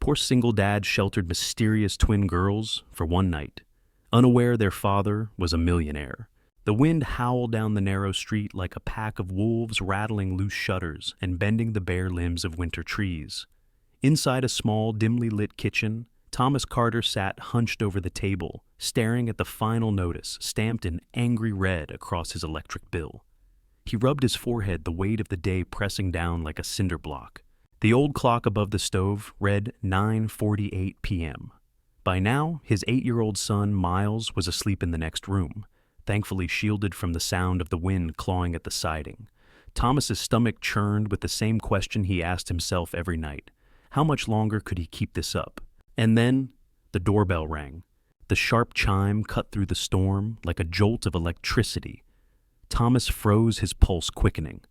Poor single dads sheltered mysterious twin girls for one night, unaware their father was a millionaire. The wind howled down the narrow street like a pack of wolves rattling loose shutters and bending the bare limbs of winter trees. Inside a small, dimly lit kitchen, Thomas Carter sat hunched over the table, staring at the final notice stamped in angry red across his electric bill. He rubbed his forehead, the weight of the day pressing down like a cinder block. The old clock above the stove read 9:48 p.m. By now, his 8-year-old son, Miles, was asleep in the next room, thankfully shielded from the sound of the wind clawing at the siding. Thomas's stomach churned with the same question he asked himself every night. How much longer could he keep this up? And then, the doorbell rang. The sharp chime cut through the storm like a jolt of electricity. Thomas froze, his pulse quickening.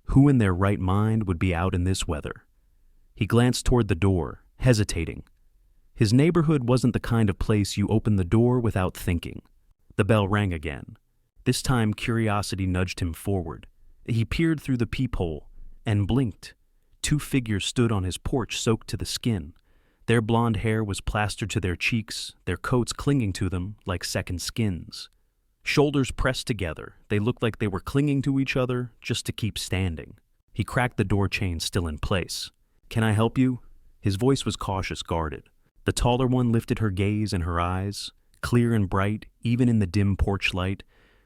Who in their right mind would be out in this weather? He glanced toward the door, hesitating. His neighborhood wasn't the kind of place you open the door without thinking. The bell rang again. This time, curiosity nudged him forward. He peered through the peephole and blinked. 2 figures stood on his porch, soaked to the skin. Their blonde hair was plastered to their cheeks, their coats clinging to them like second skins. Shoulders pressed together, they looked like they were clinging to each other just to keep standing. He cracked the door chain still in place. "Can I help you?" His voice was cautious, guarded. The taller one lifted her gaze, and her eyes, clear and bright, even in the dim porch light,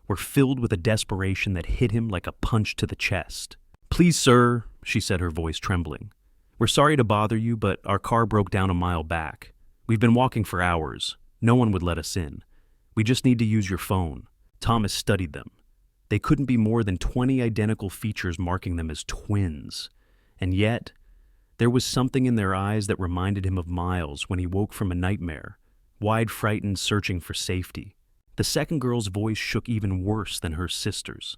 were filled with a desperation that hit him like a punch to the chest. "Please, sir," she said, her voice trembling. "We're sorry to bother you, but our car broke down a mile back. We've been walking for hours. No one would let us in. We just need to use your phone." Thomas studied them. They couldn't be more than 20 identical features marking them as twins. And yet, there was something in their eyes that reminded him of Miles when he woke from a nightmare, wide frightened, searching for safety. The second girl's voice shook even worse than her sister's.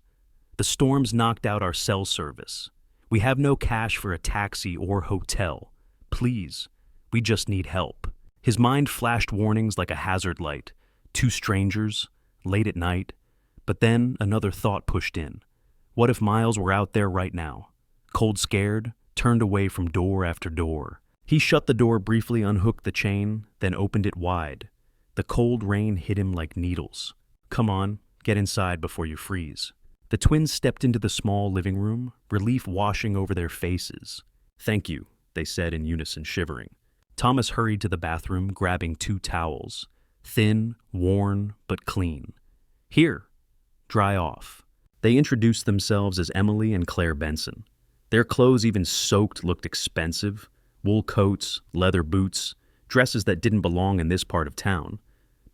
"The storms knocked out our cell service. We have no cash for a taxi or hotel. Please, we just need help." His mind flashed warnings like a hazard light. 2 strangers, late at night. But then another thought pushed in. What if Miles were out there right now? Cold scared, turned away from door after door. He shut the door briefly, unhooked the chain, then opened it wide. The cold rain hit him like needles. "Come on, get inside before you freeze." The twins stepped into the small living room, relief washing over their faces. "Thank you," they said in unison, shivering. Thomas hurried to the bathroom, grabbing 2 towels. Thin, worn, but clean. "Here, dry off." They introduced themselves as Emily and Claire Benson. Their clothes, even soaked, looked expensive. Wool coats, leather boots, dresses that didn't belong in this part of town.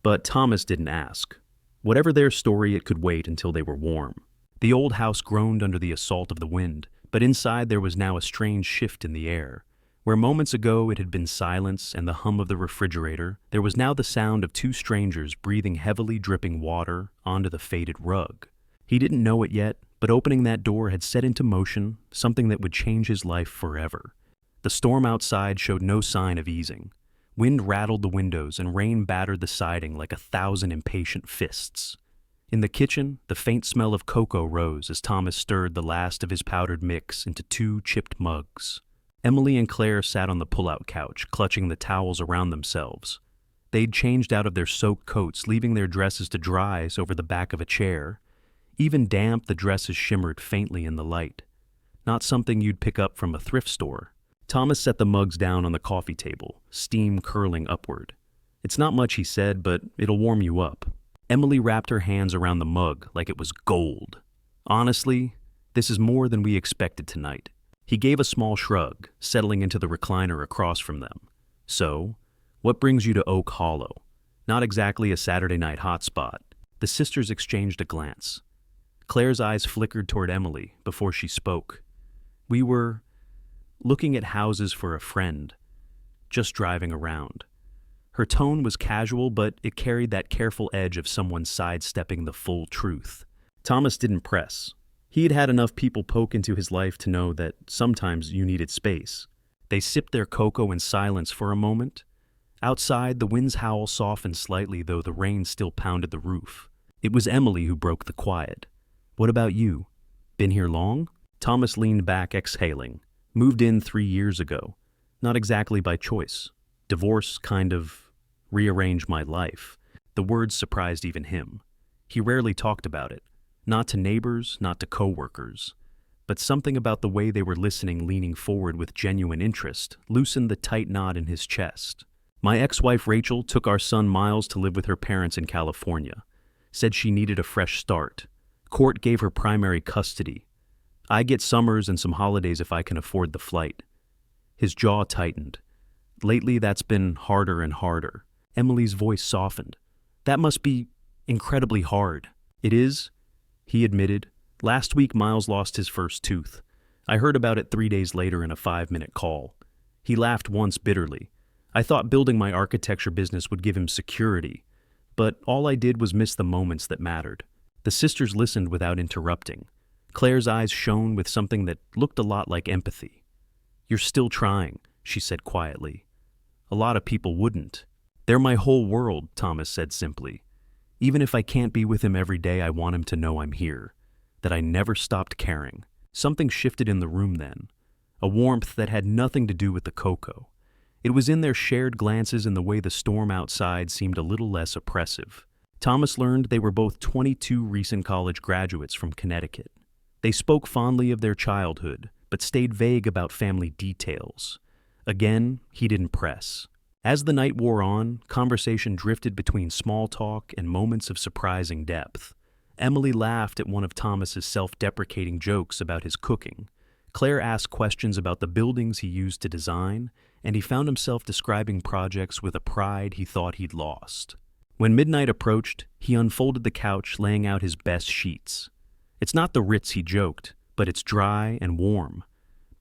But Thomas didn't ask. Whatever their story, it could wait until they were warm. The old house groaned under the assault of the wind, but inside there was now a strange shift in the air. Where moments ago it had been silence and the hum of the refrigerator, there was now the sound of 2 strangers breathing heavily dripping water onto the faded rug. He didn't know it yet, but opening that door had set into motion something that would change his life forever. The storm outside showed no sign of easing. Wind rattled the windows and rain battered the siding like 1,000 impatient fists. In the kitchen, the faint smell of cocoa rose as Thomas stirred the last of his powdered mix into 2 chipped mugs. Emily and Claire sat on the pull-out couch, clutching the towels around themselves. They'd changed out of their soaked coats, leaving their dresses to dry over the back of a chair. Even damp, the dresses shimmered faintly in the light. Not something you'd pick up from a thrift store. Thomas set the mugs down on the coffee table, steam curling upward. "It's not much," he said, "but it'll warm you up." Emily wrapped her hands around the mug like it was gold. "Honestly, this is more than we expected tonight." He gave a small shrug, settling into the recliner across from them. "So, what brings you to Oak Hollow? Not exactly a Saturday night hotspot." The sisters exchanged a glance. Claire's eyes flickered toward Emily before she spoke. "We were looking at houses for a friend, just driving around." Her tone was casual, but it carried that careful edge of someone sidestepping the full truth. Thomas didn't press. He had had enough people poke into his life to know that sometimes you needed space. They sipped their cocoa in silence for a moment. Outside, the wind's howl softened slightly, though the rain still pounded the roof. It was Emily who broke the quiet. "What about you? Been here long?" Thomas leaned back, exhaling. "Moved in 3 years ago. Not exactly by choice. Divorce kind of rearranged my life. The words surprised even him. He rarely talked about it. Not to neighbors, not to coworkers. But something about the way they were listening, leaning forward with genuine interest, loosened the tight knot in his chest. My ex-wife Rachel took our son Miles to live with her parents in California. Said she needed a fresh start. Court gave her primary custody. I get summers and some holidays if I can afford the flight. His jaw tightened. Lately, that's been harder and harder. Emily's voice softened. That must be incredibly hard. It is, he admitted. Last week, Miles lost his first tooth. I heard about it 3 days later in a 5-minute call. He laughed once bitterly. I thought building my architecture business would give him security, but all I did was miss the moments that mattered. The sisters listened without interrupting. Claire's eyes shone with something that looked a lot like empathy. You're still trying, she said quietly. A lot of people wouldn't. They're my whole world, Thomas said simply. Even if I can't be with him every day, I want him to know I'm here, that I never stopped caring. Something shifted in the room then, a warmth that had nothing to do with the cocoa. It was in their shared glances and the way the storm outside seemed a little less oppressive. Thomas learned they were both 22 recent college graduates from Connecticut. They spoke fondly of their childhood, but stayed vague about family details. Again, he didn't press. As the night wore on, conversation drifted between small talk and moments of surprising depth. Emily laughed at one of Thomas's self-deprecating jokes about his cooking. Claire asked questions about the buildings he used to design, and he found himself describing projects with a pride he thought he'd lost. When midnight approached, he unfolded the couch, laying out his best sheets. It's not the Ritz, he joked, but it's dry and warm.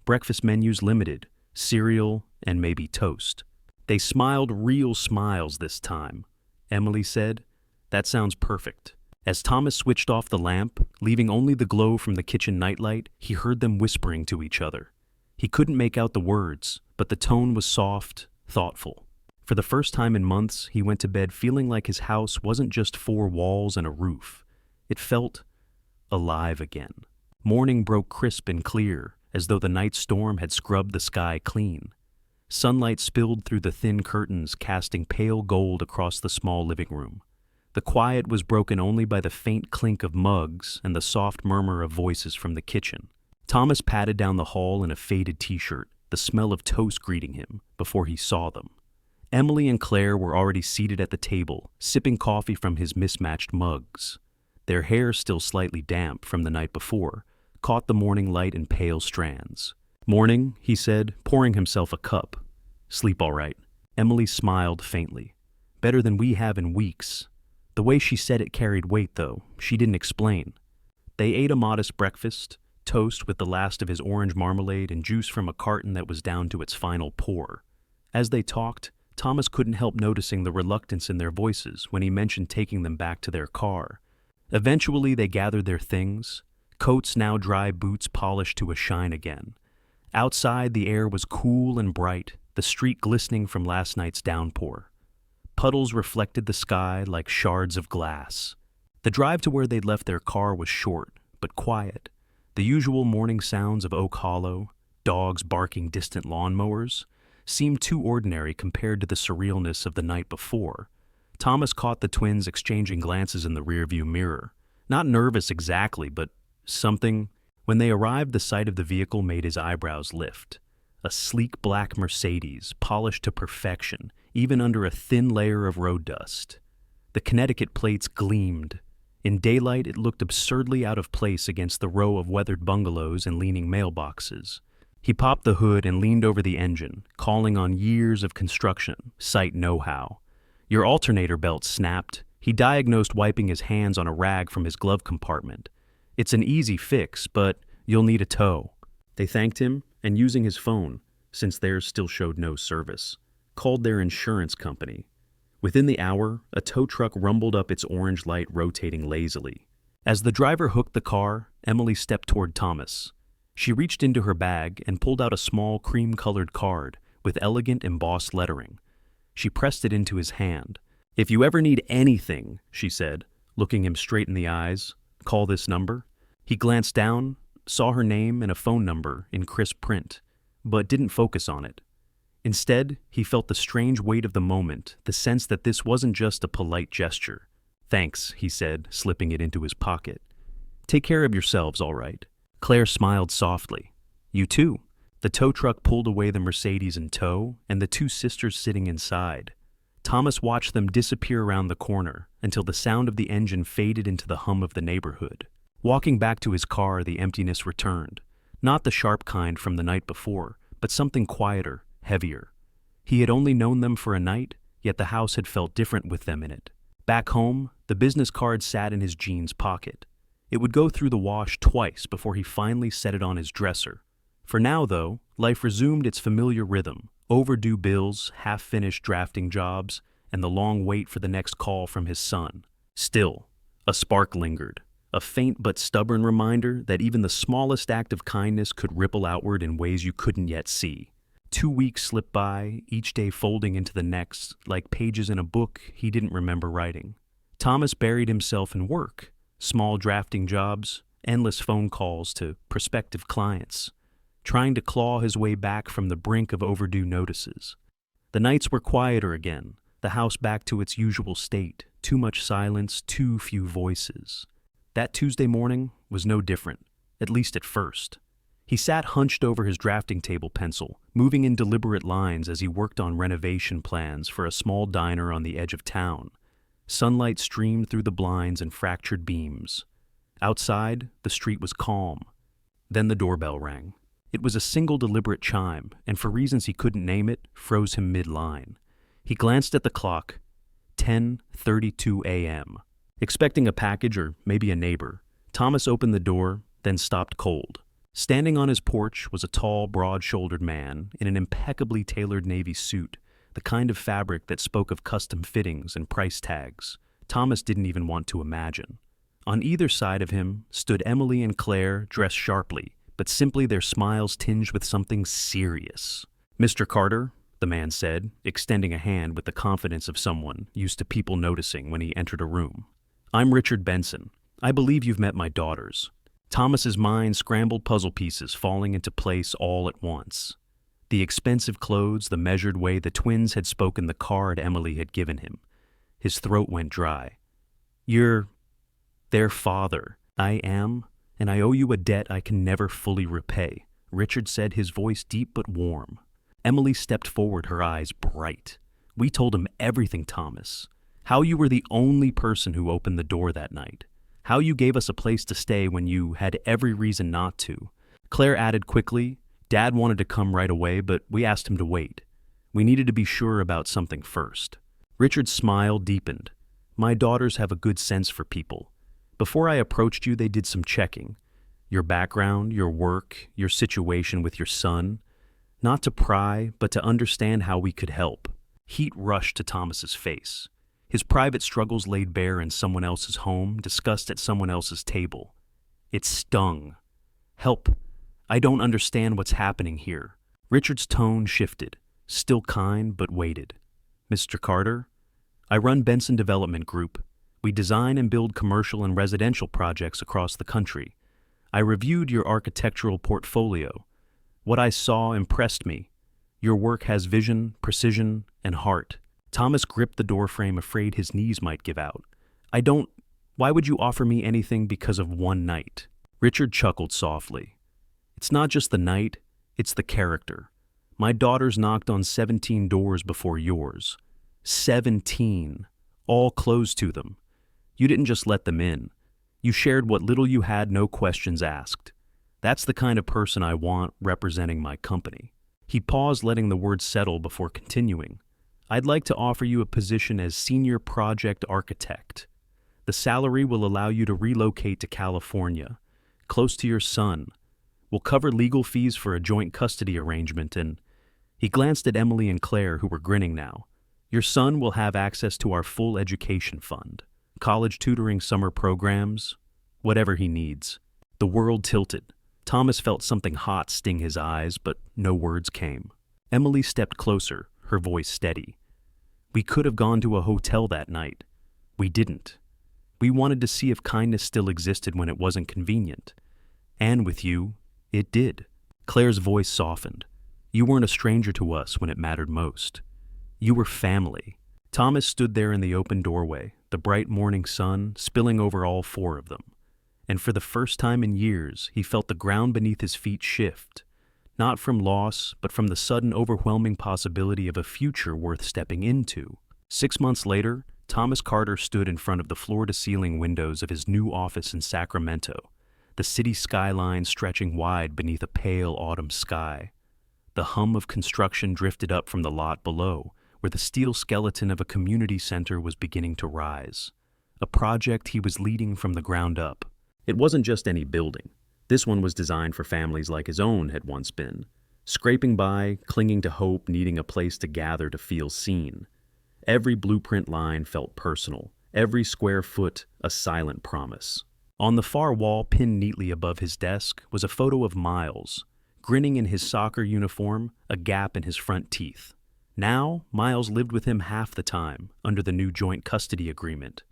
Breakfast menus limited, cereal and maybe toast. They smiled real smiles this time. Emily said, "That sounds perfect." As Thomas switched off the lamp, leaving only the glow from the kitchen nightlight, he heard them whispering to each other. He couldn't make out the words, but the tone was soft, thoughtful. For the first time in months, he went to bed feeling like his house wasn't just 4 walls and a roof. It felt alive again. Morning broke crisp and clear, as though the night storm had scrubbed the sky clean. Sunlight spilled through the thin curtains, casting pale gold across the small living room. The quiet was broken only by the faint clink of mugs and the soft murmur of voices from the kitchen. Thomas padded down the hall in a faded t-shirt, the smell of toast greeting him, before he saw them. Emily and Claire were already seated at the table, sipping coffee from his mismatched mugs. Their hair, still slightly damp from the night before, caught the morning light in pale strands. "Morning," he said, pouring himself a cup. "Sleep all right." Emily smiled faintly. "Better than we have in weeks." The way she said it carried weight, though. She didn't explain. They ate a modest breakfast, toast with the last of his orange marmalade and juice from a carton that was down to its final pour. As they talked, Thomas couldn't help noticing the reluctance in their voices when he mentioned taking them back to their car. Eventually, they gathered their things, coats now dry, boots polished to a shine again. Outside, the air was cool and bright, the street glistening from last night's downpour. Puddles reflected the sky like shards of glass. The drive to where they'd left their car was short, but quiet. The usual morning sounds of Oak Hollow, dogs barking distant lawnmowers, seemed too ordinary compared to the surrealness of the night before. Thomas caught the twins exchanging glances in the rearview mirror. Not nervous exactly, but something. When they arrived, the sight of the vehicle made his eyebrows lift. A sleek black Mercedes, polished to perfection, even under a thin layer of road dust. The Connecticut plates gleamed. In daylight, it looked absurdly out of place against the row of weathered bungalows and leaning mailboxes. He popped the hood and leaned over the engine, calling on years of construction, site know-how. Your alternator belt snapped. He diagnosed, wiping his hands on a rag from his glove compartment. It's an easy fix, but you'll need a tow. They thanked him, and using his phone, since theirs still showed no service, called their insurance company. Within the hour, a tow truck rumbled up, its orange light rotating lazily. As the driver hooked the car, Emily stepped toward Thomas. She reached into her bag and pulled out a small cream-colored card with elegant embossed lettering. She pressed it into his hand. "If you ever need anything," she said, looking him straight in the eyes, "call this number." He glanced down, saw her name and a phone number in crisp print, but didn't focus on it. Instead, he felt the strange weight of the moment, the sense that this wasn't just a polite gesture. "Thanks," he said, slipping it into his pocket. "Take care of yourselves, all right." Claire smiled softly. "You too." The tow truck pulled away the Mercedes in tow, and the two sisters sitting inside. Thomas watched them disappear around the corner until the sound of the engine faded into the hum of the neighborhood. Walking back to his car, the emptiness returned. Not the sharp kind from the night before, but something quieter, heavier. He had only known them for a night, yet the house had felt different with them in it. Back home, the business card sat in his jeans pocket. It would go through the wash twice before he finally set it on his dresser. For now, though, life resumed its familiar rhythm: overdue bills, half-finished drafting jobs, and the long wait for the next call from his son. Still, a spark lingered, a faint but stubborn reminder that even the smallest act of kindness could ripple outward in ways you couldn't yet see. 2 weeks slipped by, each day folding into the next, like pages in a book he didn't remember writing. Thomas buried himself in work, small drafting jobs, endless phone calls to prospective clients, trying to claw his way back from the brink of overdue notices. The nights were quieter again, the house back to its usual state, too much silence, too few voices. That Tuesday morning was no different, at least at first. He sat hunched over his drafting table pencil, moving in deliberate lines as he worked on renovation plans for a small diner on the edge of town. Sunlight streamed through the blinds and fractured beams. Outside, the street was calm. Then the doorbell rang. It was a single deliberate chime, and for reasons he couldn't name it, froze him mid-line. He glanced at the clock. 10:32 a.m. Expecting a package or maybe a neighbor, Thomas opened the door, then stopped cold. Standing on his porch was a tall, broad-shouldered man in an impeccably tailored navy suit, the kind of fabric that spoke of custom fittings and price tags Thomas didn't even want to imagine. On either side of him stood Emily and Claire, dressed sharply, but simply their smiles tinged with something serious. "Mr. Carter," the man said, extending a hand with the confidence of someone used to people noticing when he entered a room. "I'm Richard Benson. I believe you've met my daughters." Thomas's mind scrambled puzzle pieces falling into place all at once. The expensive clothes, the measured way the twins had spoken the card Emily had given him. His throat went dry. "You're their father." "I am, and I owe you a debt I can never fully repay," Richard said, his voice deep but warm. Emily stepped forward, her eyes bright. "We told him everything, Thomas. How you were the only person who opened the door that night. How you gave us a place to stay when you had every reason not to." Claire added quickly, "Dad wanted to come right away, but we asked him to wait. We needed to be sure about something first." Richard's smile deepened. "My daughters have a good sense for people. Before I approached you, they did some checking. Your background, your work, your situation with your son. Not to pry, but to understand how we could help." Heat rushed to Thomas's face. His private struggles laid bare in someone else's home, discussed at someone else's table. It stung. "Help. I don't understand what's happening here." Richard's tone shifted, still kind but weighted. "Mr. Carter, I run Benson Development Group. We design and build commercial and residential projects across the country. I reviewed your architectural portfolio. What I saw impressed me. Your work has vision, precision, and heart." Thomas gripped the doorframe, afraid his knees might give out. Why would you offer me anything because of one night?" Richard chuckled softly. "It's not just the night, it's the character. My daughters knocked on 17 doors before yours. 17, all closed to them. You didn't just let them in. You shared what little you had, no questions asked. That's the kind of person I want representing my company." He paused, letting the words settle before continuing. "I'd like to offer you a position as Senior Project Architect. The salary will allow you to relocate to California, close to your son. We'll cover legal fees for a joint custody arrangement, and..." He glanced at Emily and Claire, who were grinning now. "Your son will have access to our full education fund. College tutoring, summer programs, whatever he needs." The world tilted. Thomas felt something hot sting his eyes, but no words came. Emily stepped closer, her voice steady. "We could have gone to a hotel that night. We didn't. We wanted to see if kindness still existed when it wasn't convenient. And with you, it did." Claire's voice softened. You weren't a stranger to us when it mattered most. You were family. Thomas stood there in the open doorway, the bright morning sun spilling over all four of them. And for the first time in years, he felt the ground beneath his feet shift, not from loss, but from the sudden overwhelming possibility of a future worth stepping into. 6 months later, Thomas Carter stood in front of the floor-to-ceiling windows of his new office in Sacramento, the city skyline stretching wide beneath a pale autumn sky. The hum of construction drifted up from the lot below, where the steel skeleton of a community center was beginning to rise, a project he was leading from the ground up. It wasn't just any building. This one was designed for families like his own had once been, scraping by, clinging to hope, needing a place to gather to feel seen. Every blueprint line felt personal, every square foot a silent promise. On the far wall, pinned neatly above his desk, was a photo of Miles, grinning in his soccer uniform, a gap in his front teeth. Now, Miles lived with him half the time, under the new joint custody agreement.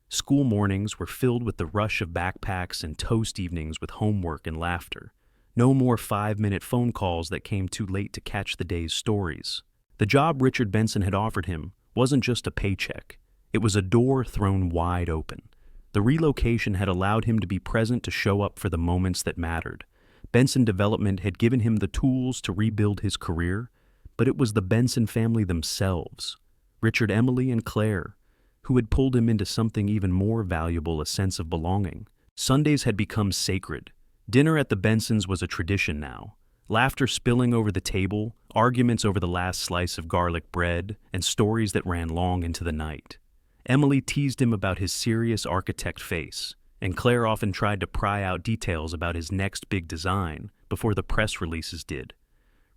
School mornings were filled with the rush of backpacks and toast evenings with homework and laughter. No more 5-minute phone calls that came too late to catch the day's stories. The job Richard Benson had offered him wasn't just a paycheck. It was a door thrown wide open. The relocation had allowed him to be present, to show up for the moments that mattered. Benson Development had given him the tools to rebuild his career, but it was the Benson family themselves, Richard, Emily, and Claire, who had pulled him into something even more valuable, a sense of belonging. Sundays had become sacred. Dinner at the Bensons was a tradition now. Laughter spilling over the table, arguments over the last slice of garlic bread, and stories that ran long into the night. Emily teased him about his serious architect face, and Claire often tried to pry out details about his next big design before the press releases did.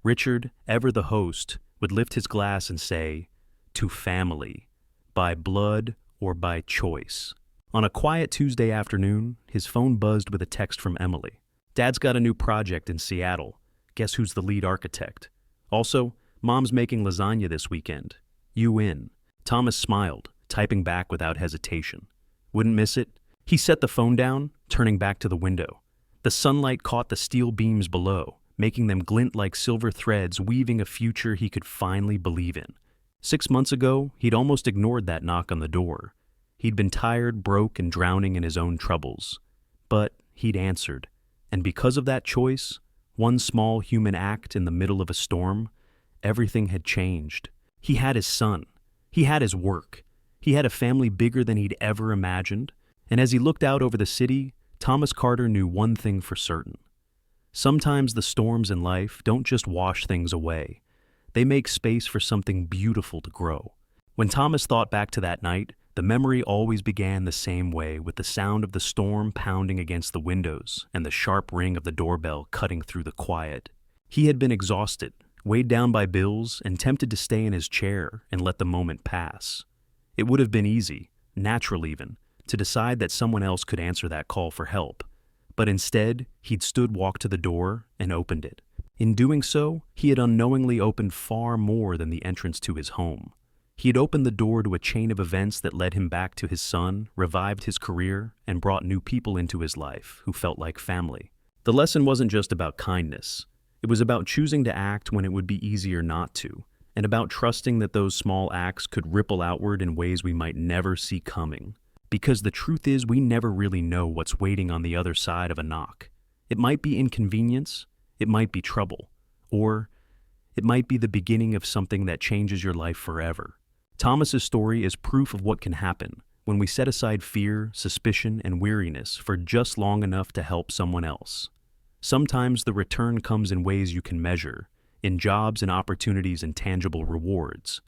Richard, ever the host, would lift his glass and say, "To family, by blood or by choice." On a quiet Tuesday afternoon, his phone buzzed with a text from Emily. "Dad's got a new project in Seattle. Guess who's the lead architect? Also, Mom's making lasagna this weekend. You in?" Thomas smiled, typing back without hesitation. Wouldn't miss it. He set the phone down, turning back to the window. The sunlight caught the steel beams below, making them glint like silver threads, weaving a future he could finally believe in. 6 months ago, he'd almost ignored that knock on the door. He'd been tired, broke, and drowning in his own troubles. But he'd answered. And because of that choice, one small human act in the middle of a storm, everything had changed. He had his son. He had his work. He had a family bigger than he'd ever imagined. And as he looked out over the city, Thomas Carter knew one thing for certain. Sometimes the storms in life don't just wash things away. They make space for something beautiful to grow. When Thomas thought back to that night, the memory always began the same way, with the sound of the storm pounding against the windows and the sharp ring of the doorbell cutting through the quiet. He had been exhausted, weighed down by bills, and tempted to stay in his chair and let the moment pass. It would have been easy, natural even, to decide that someone else could answer that call for help. But instead, he'd walked to the door and opened it. In doing so, he had unknowingly opened far more than the entrance to his home. He had opened the door to a chain of events that led him back to his son, revived his career, and brought new people into his life who felt like family. The lesson wasn't just about kindness. It was about choosing to act when it would be easier not to, and about trusting that those small acts could ripple outward in ways we might never see coming. Because the truth is, we never really know what's waiting on the other side of a knock. It might be inconvenience, it might be trouble, or it might be the beginning of something that changes your life forever. Thomas's story is proof of what can happen when we set aside fear, suspicion, and weariness for just long enough to help someone else. Sometimes the return comes in ways you can measure, in jobs and opportunities and tangible rewards.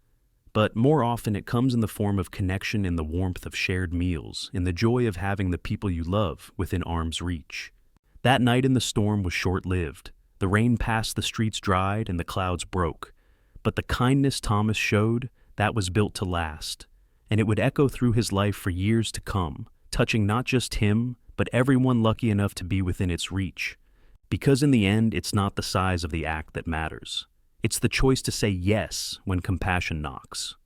But more often it comes in the form of connection, in the warmth of shared meals, in the joy of having the people you love within arm's reach. That night in the storm was short-lived. The rain passed, the streets dried, and the clouds broke. But the kindness Thomas showed, that was built to last. And it would echo through his life for years to come, touching not just him, but everyone lucky enough to be within its reach. Because in the end, it's not the size of the act that matters. It's the choice to say yes when compassion knocks.